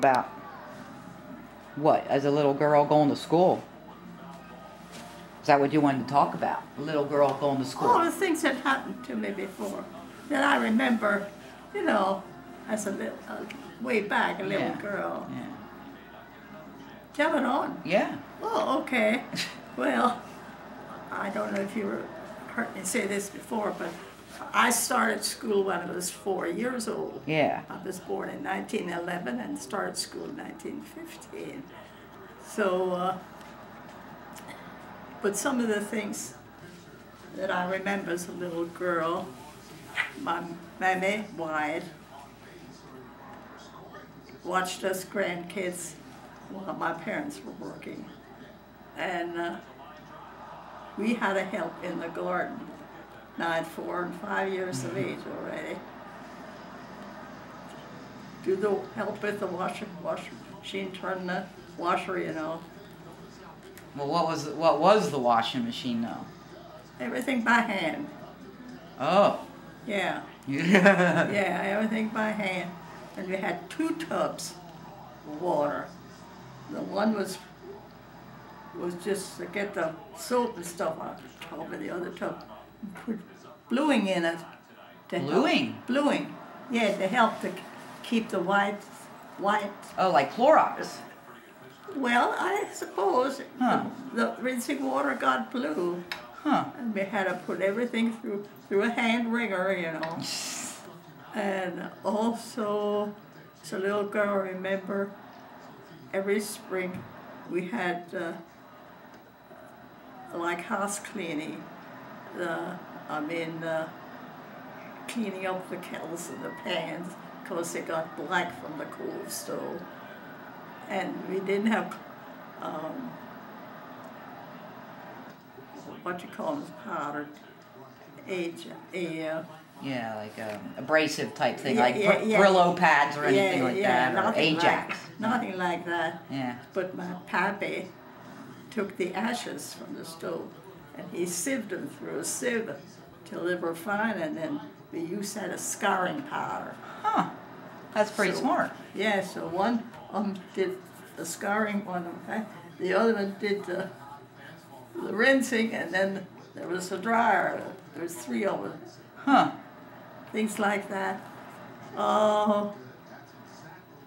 about. What? As a little girl going to school? Is that what you wanted to talk about? A little girl going to school? All the things that happened to me before that I remember, you know, as a little, way back, a little girl. Yeah. Tell it on. Yeah. Oh, okay. Well, I don't know if you heard me say this before, but I started school when I was 4 years old. Yeah. I was born in 1911 and started school in 1915. So, but some of the things that I remember as a little girl, my mammy Wide watched us grandkids while my parents were working. And we had to help in the garden. Now I had 4 and 5 years of age already. Do the help with the washer machine, turn the washer, you know. Well, what was the washing machine though? Everything by hand. Oh. Yeah. Yeah. Yeah, everything by hand. And we had 2 tubs of water. The one was just to get the soap and stuff out of the tub, and the other tub put bluing in it. Bluing? Bluing. Yeah, to help to keep the white. Oh, like Clorox? Well, I suppose the rinsing water got blue. Huh. And we had to put everything through a hand wringer, you know. And also, as a little girl, I remember every spring we had like house cleaning. Cleaning up the kettles and the pans because they got black from the coal stove. And we didn't have what you call them, powder, yeah, like abrasive type thing, yeah, like Brillo pads or anything like that, or Ajax. Nothing like that. Yeah. But my pappy took the ashes from the stove and he sieved them through a sieve till they were fine, and then we used that as scouring powder. Huh. That's pretty smart. Yeah, so one did the scouring, the other one did the rinsing, and then there was a dryer. There was 3 of them. Huh. Things like that. Oh,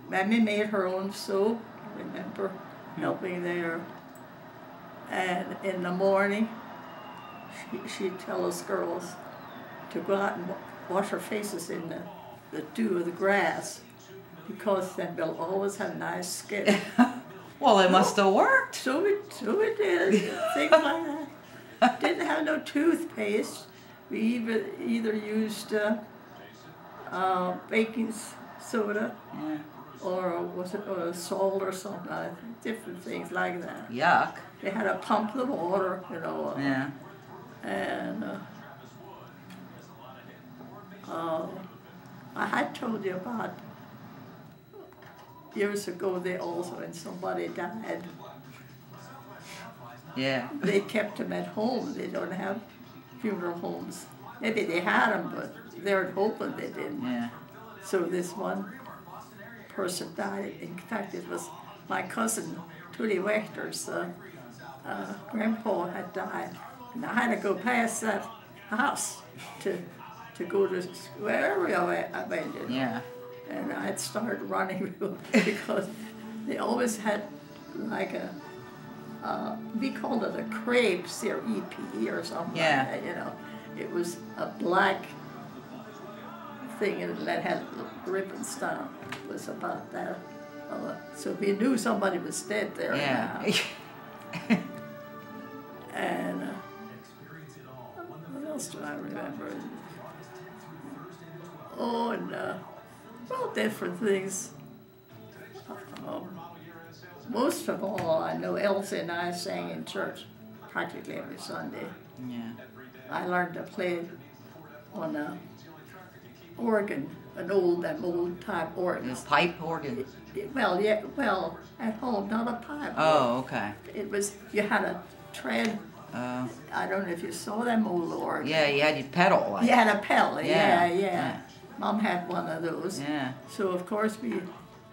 Mammy made her own soap, I remember helping there. And in the morning, she'd tell us girls to go out and wash our faces in the dew of the grass, because then we'll always have nice skin. Well, it must have worked. So it did, things like that. Didn't have no toothpaste. We either used baking soda, or was it salt or something, different things like that. Yuck. They had to pump the water, you know. Yeah. And I had told you about years ago they also, when somebody died, Yeah. they kept them at home. They don't have funeral homes. Maybe they had them, but they're hoping they didn't. Yeah. So this one person died. In fact, it was my cousin, Tootie Wechter's grandpa had died. And I had to go past that house to go to wherever I went. You know. Yeah. And I'd started running because they always had like we called it a crepe, C-R-E-P-E or something like that, you know. It was a black thing and that had ribbons down. It was about that. So we knew somebody was dead there. Yeah. And what else do I remember? Oh, and well, different things. Most of all, I know Elsie and I sang in church practically every Sunday. Yeah. I learned to play on an organ, an old type organ. A pipe organ. Well, yeah, well, at home, not a pipe. Oh, okay. It was, you had a tread. I don't know if you saw them old organs. Yeah, you had your pedal. Like. You had a pedal, Yeah. yeah. Mom had one of those. Yeah. So, of course, we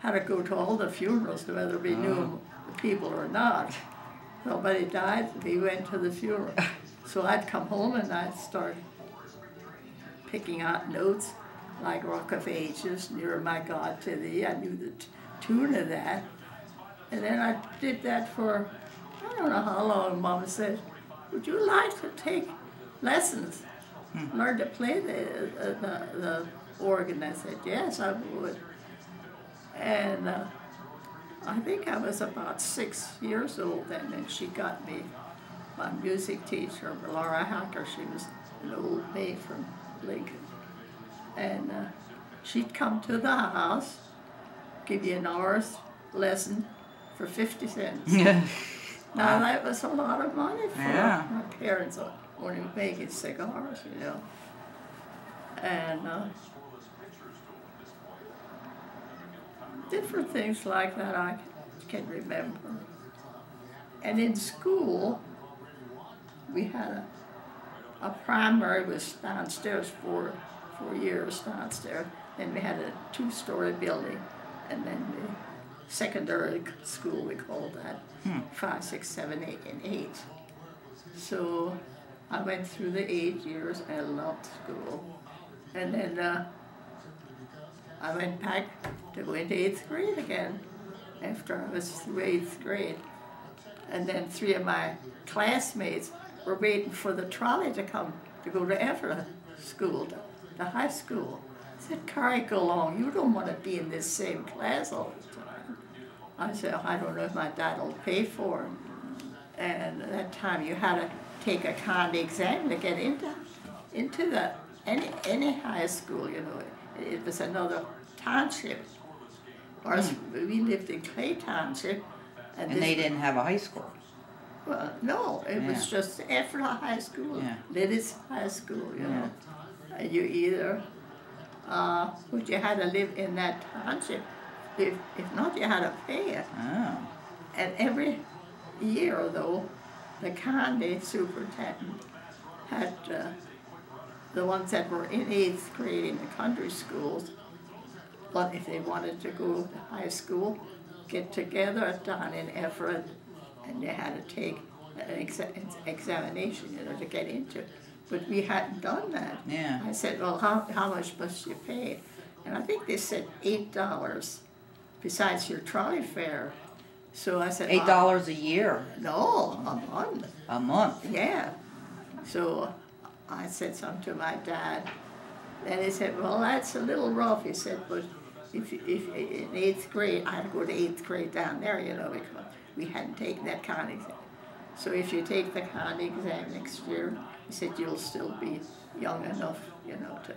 had to go to all the funerals, whether we knew the people or not. Somebody died, we went to the funeral. So I'd come home and I'd start picking out notes like Rock of Ages, Nearer My God to Thee. I knew the tune of that. And then I did that for, I don't know how long. Mama said, would you like to take lessons? Learn to play the organ. I said, yes, I would. And I think I was about 6 years old then, and she got me my music teacher, Laura Hacker. She was an old maid from Lincoln. And she'd come to the house, give you an hour's lesson for 50 cents. Now that was a lot of money for my parents only making cigars, you know. And different things like that I can remember. And in school, we had a primary was downstairs for 4 years downstairs. Then we had a 2-story building, and then the secondary school, we called that, 5, 6, 7, 8, and 8. So I went through the 8 years. I loved school. And then I went back to go into 8th grade again after I was through 8th grade. And then 3 of my classmates were waiting for the trolley to come to go to Everett school, the high school. I said, Carrie, go along. You don't want to be in this same class all the time. I said, I don't know if my dad will pay for it. And at that time, you had to take a county exam to get into the any high school. You know, it was another township. Of course, we lived in Clay Township, and they didn't have a high school. Well, no, it was just after the high school, Liddy's High School. You know, you either, but you had to live in that township. If not, you had to pay it. Oh. And every year, though, the county superintendent had the ones that were in 8th grade in the country schools, but if they wanted to go to high school, get together down in Everett, and they had to take an examination, you know, to get into it. But we hadn't done that. Yeah. I said, well, how much must you pay? And I think they said $8 besides your trolley fare. So I said, $8 a year? No, a month. A month? Yeah. So I said something to my dad. And he said, well, that's a little rough. He said, but if in 8th grade, I had to go to 8th grade down there, you know, because we hadn't taken that county exam. So if you take the county exam next year, he said, you'll still be young enough, you know, to...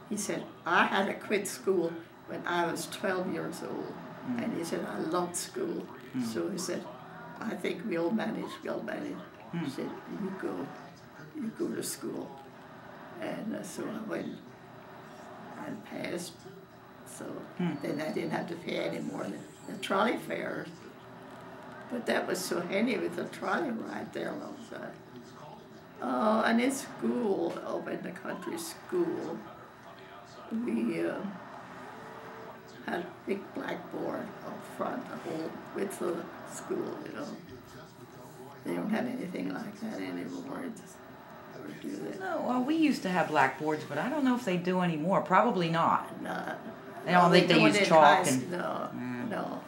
He said, I had to quit school when I was 12 years old. And he said, I loved school. So he said, I think we'll manage. He said, you go to school. And so I went and passed. So then I didn't have to pay any more than the trolley fares. But that was so handy with the trolley ride there all the time. And in school, over in the country school, we had a big blackboard up front, the whole width of the school, you know. They don't have anything like that anymore. Do that. No, well, we used to have blackboards, but I don't know if they do anymore. Probably not. No. I don't think they use chalk and... No.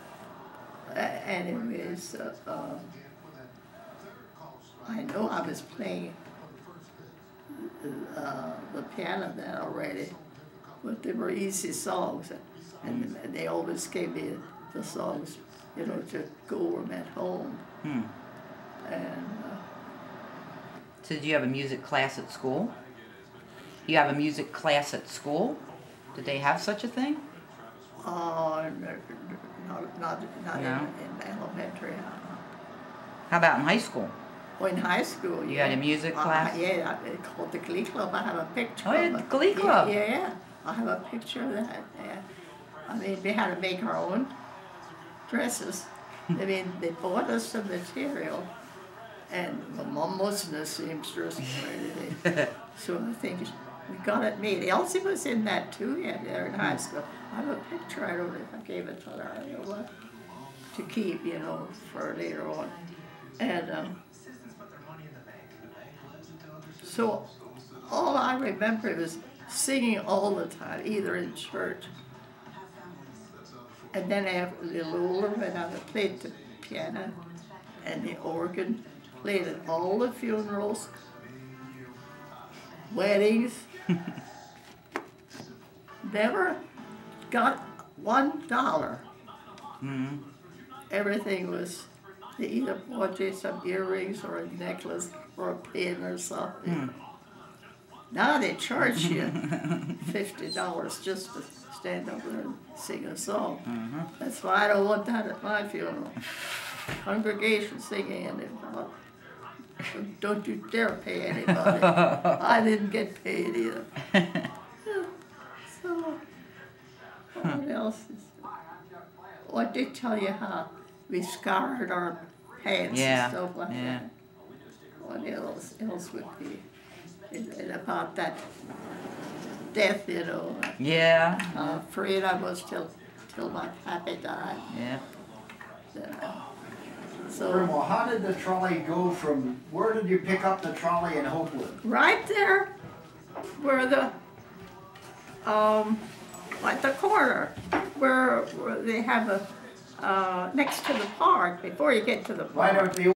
Anyways, I know I was playing the piano then already, but they were easy songs, and they always gave me the songs, you know, to go over them at home. And so did you have a music class at school? You have a music class at school? Did they have such a thing? not in elementary. How about in high school? Oh, in high school, You had a music class? Yeah, it's called the Glee Club. I have a picture. Oh, of yeah, it. Glee Club. Yeah, I have a picture of that. Yeah. I mean, we had to make our own dresses. I mean, they bought us the material, and my mom wasn't a seamstress or anything. So I think We got it made. Elsie was in that too, yeah, there in high school. I have a picture, I don't know if I gave it to her, I don't know what, to keep, you know, for later on. And so all I remember was singing all the time, either in church. And then after a little older, when I played the piano and the organ, played at all the funerals, weddings. Never got $1. Mm-hmm. Everything was, they either bought you some earrings or a necklace or a pin or something. Now they charge you $50 just to stand up there and sing a song. That's why I don't want that at my funeral. Congregation singing and don't you dare pay anybody. I didn't get paid either. So, what else is, what did tell you how we scoured our pants and stuff like that? What else would be and about that death, you know? Yeah. How afraid I was till my pappy died. Yeah. So, Well, how did the trolley go from, where did you pick up the trolley in Hopewood? right there where the, at the corner, where they have a, next to the park, before you get to the park. Right out the